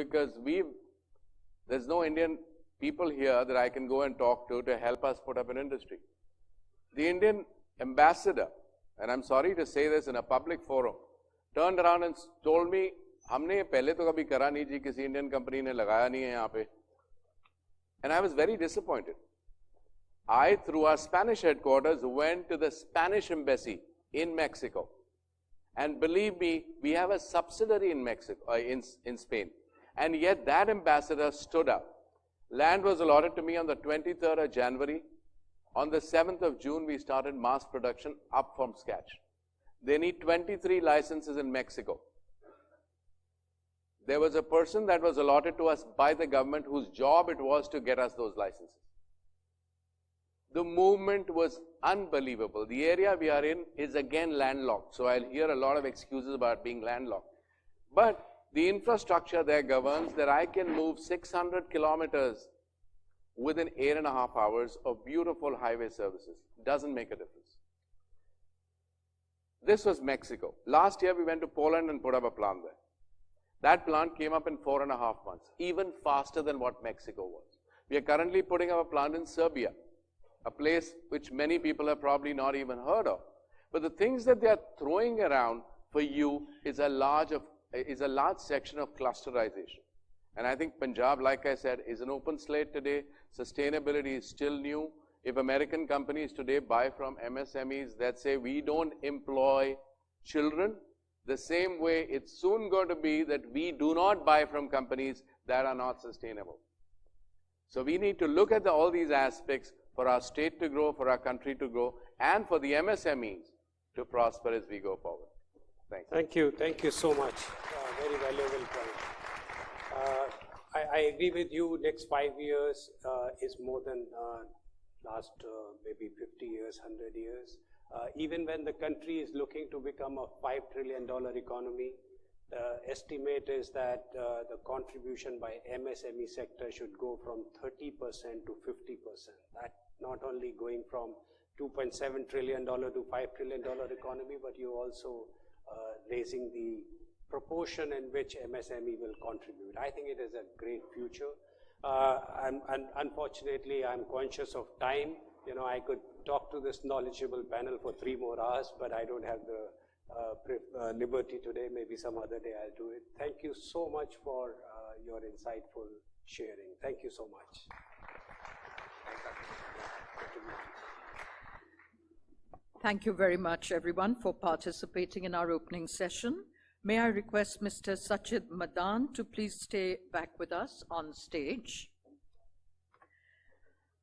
because there's no Indian people here that I can go and talk to help us put up an industry. The Indian ambassador, and I'm sorry to say this in a public forum, turned around and told me, हमने ये पहले तो कभी करा नहीं जी, किसी Indian company ने लगाया नहीं है यहाँ पे. And I was very disappointed. I, through our Spanish headquarters, went to the Spanish embassy in Mexico. And believe me, we have a subsidiary in Mexico, in Spain. And yet that ambassador stood up. Land was allotted to me on the 23rd of January. On the 7th of June, we started mass production up from scratch. They need 23 licenses in Mexico. There was a person that was allotted to us by the government whose job it was to get us those licenses. The movement was unbelievable. The area we are in is again landlocked, so I'll hear a lot of excuses about being landlocked. But the infrastructure there governs that I can move 600 kilometers within 8.5 hours of beautiful highway services. Doesn't make a difference. This was Mexico. Last year we went to Poland and put up a plant there. That plant came up in 4.5 months, even faster than what Mexico was. We are currently putting up a plant in Serbia, a place which many people have probably not even heard of. But the things that they are throwing around for you is a large section of clusterization. And I think Punjab, like I said, is an open slate today. Sustainability is still new. If American companies today buy from MSMEs that say we don't employ children, the same way it's soon going to be that we do not buy from companies that are not sustainable. So we need to look at all these aspects for our state to grow, for our country to grow, and for the MSMEs to prosper as we go forward. Thanks. Thank you. Thank you so much. Very valuable point. I agree with you. Next 5 years is more than last maybe 50 years, 100 years. Even when the country is looking to become a $5 trillion economy, the estimate is that the contribution by MSME sector should go from 30% to 50%. That not only going from $2.7 trillion to $5 trillion economy, but you also raising the proportion in which MSME will contribute. I think it is a great future. Unfortunately, I'm conscious of time. You know, I could talk to this knowledgeable panel for 3 more hours, but I don't have the liberty today. Maybe some other day I'll do it. Thank you so much for your insightful sharing. Thank you so much. Thank you very much, everyone, for participating in our opening session. May I request Mr. Sachit Madan to please stay back with us on stage.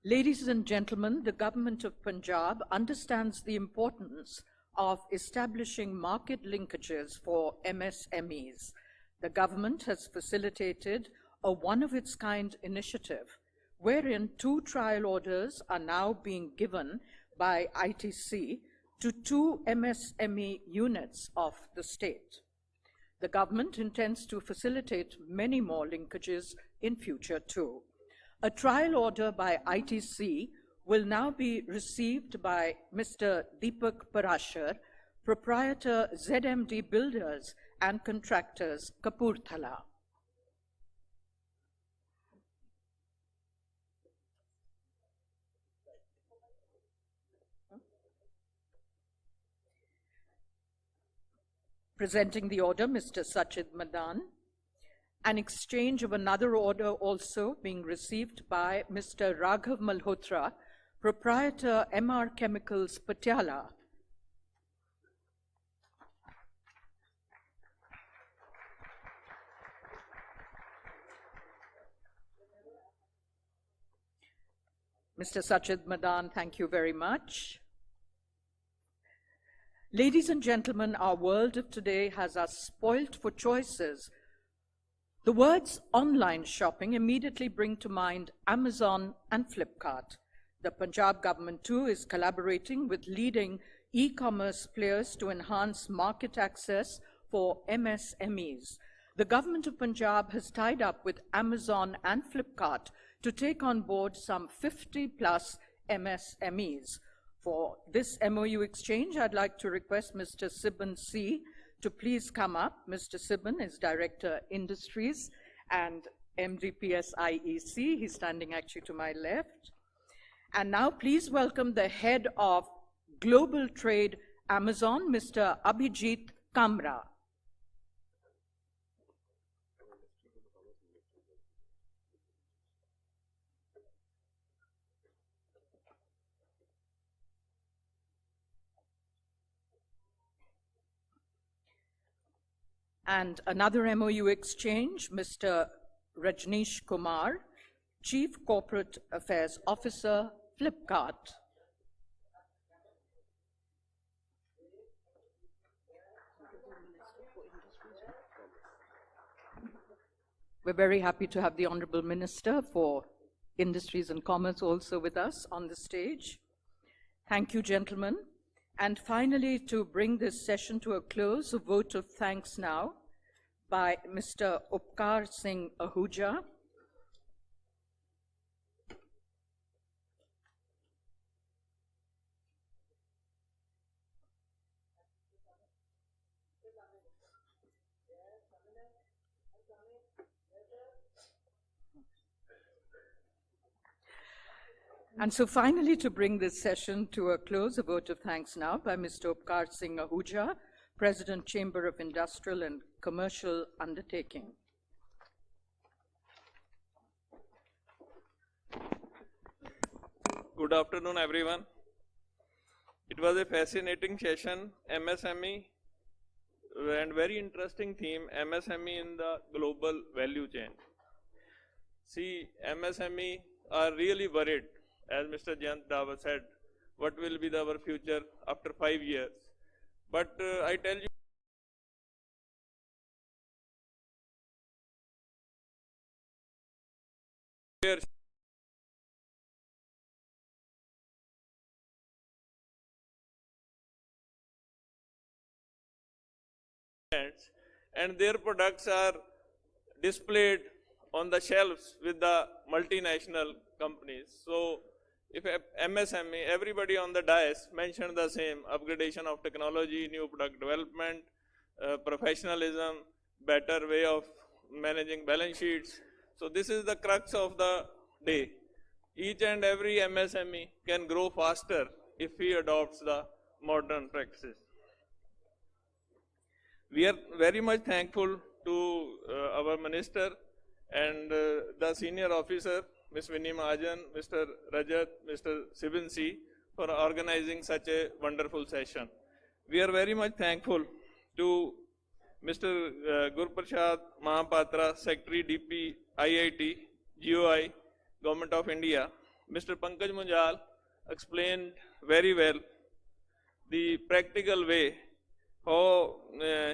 Ladies and gentlemen, the government of Punjab understands the importance of establishing market linkages for MSMEs. The government has facilitated a one-of-its-kind initiative wherein 2 trial orders are now being given by ITC to 2 MSME units of the state. The government intends to facilitate many more linkages in future too. A trial order by ITC will now be received by Mr. Deepak Parashar, proprietor ZMD Builders and Contractors, Kapurthala. Presenting the order, Mr. Sachit Madan. An exchange of another order also being received by Mr. Raghav Malhotra, proprietor MR Chemicals, Patiala. Mr. Sachit Madan, thank you very much. Ladies and gentlemen, our world of today has us spoilt for choices. The words online shopping immediately bring to mind Amazon and Flipkart. The Punjab government too is collaborating with leading e-commerce players to enhance market access for MSMEs. The government of Punjab has tied up with Amazon and Flipkart to take on board some 50 plus MSMEs. For this MOU exchange, I'd like to request Mr. Sibban C. to please come up. Mr. Sibban is Director Industries, and MDPS IEC. He's standing actually to my left. And now please welcome the head of Global Trade Amazon, Mr. Abhijit Kamra. And another MOU exchange, Mr. Rajneesh Kumar, Chief Corporate Affairs Officer, Flipkart. We're very happy to have the Honorable Minister for Industries and Commerce also with us on the stage. Thank you, gentlemen. And finally, to bring this session to a close, a vote of thanks now by Mr. Upkar Singh Ahuja. And so finally, to bring this session to a close, a vote of thanks now by Mr. Upkar Singh Ahuja, President, Chamber of Industrial and Commercial Undertaking. Good afternoon, everyone. It was a fascinating session, MSME, and very interesting theme, MSME in the global value chain. See, MSME are really worried, as Mr. Jayant Davar said, what will be our future after 5 years. But I tell you, and their products are displayed on the shelves with the multinational companies. So if MSME, everybody on the dais mentioned the same: upgradation of technology, new product development, professionalism, better way of managing balance sheets. So this is the crux of the day. Each and every MSME can grow faster if he adopts the modern practices. We are very much thankful to our minister and the senior officer, Ms. Vinny Mahajan, Mr. Rajat, Mr. Sibansi, for organizing such a wonderful session. We are very much thankful to Mr. Gurprasad Mahapatra, Secretary DP, IIT, GOI, Government of India. Mr. Pankaj Munjal explained very well the practical way how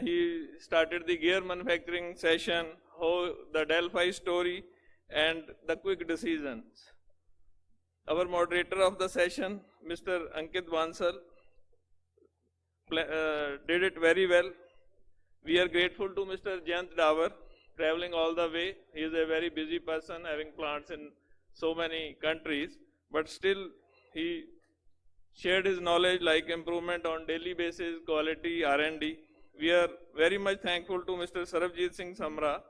he started the gear manufacturing session, how the Delphi story, and the quick decisions. Our moderator of the session, Mr. Ankit Bansal, did it very well. We are grateful to Mr. Jayant Davar, traveling all the way. He is a very busy person, having plants in so many countries, but still he shared his knowledge like improvement on daily basis, quality, R&D. We are very much thankful to Mr. Sarabjit Singh Samra.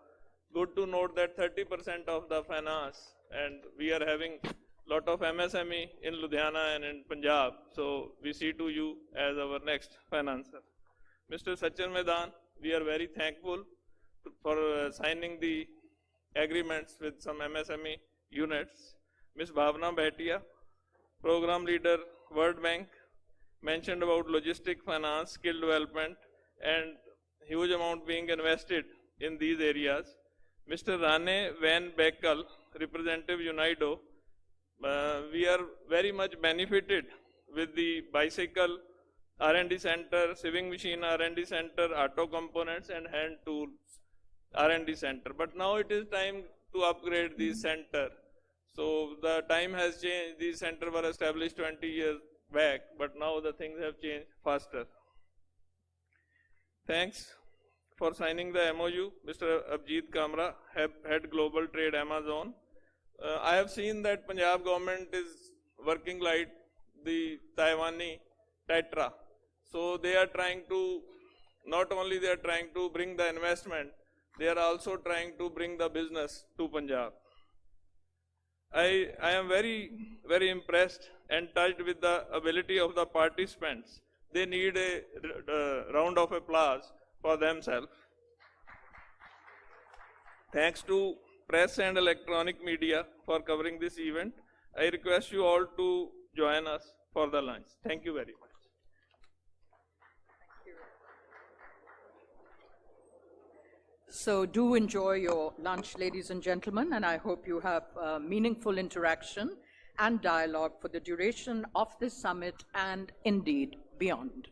Good to note that 30% of the finance, and we are having lot of MSME in Ludhiana and in Punjab. So we see to you as our next financer. Mr. Sachin Medan, we are very thankful for signing the agreements with some MSME units. Ms. Bhavna Bhatia, Program Leader, World Bank, mentioned about logistic finance, skill development, and huge amount being invested in these areas. Mr. Rane Van Beckel, Representative UNIDO, we are very much benefited with the bicycle R&D center, sewing machine R&D center, auto components, and hand tools R&D center. But now it is time to upgrade the center. So the time has changed. These centers were established 20 years back, but now the things have changed faster. Thanks for signing the MOU, Mr. Abhijit Kamra, Head Global Trade Amazon. I have seen that Punjab government is working like the Taiwanese Tetra. So they are trying to, not only they are trying to bring the investment, they are also trying to bring the business to Punjab. I am very impressed and touched with the ability of the participants. They need a round of applause for themselves. Thanks to press and electronic media for covering this event. I request you all to join us for the lunch. Thank you very much. So do enjoy your lunch, ladies and gentlemen, and I hope you have meaningful interaction and dialogue for the duration of this summit and indeed beyond.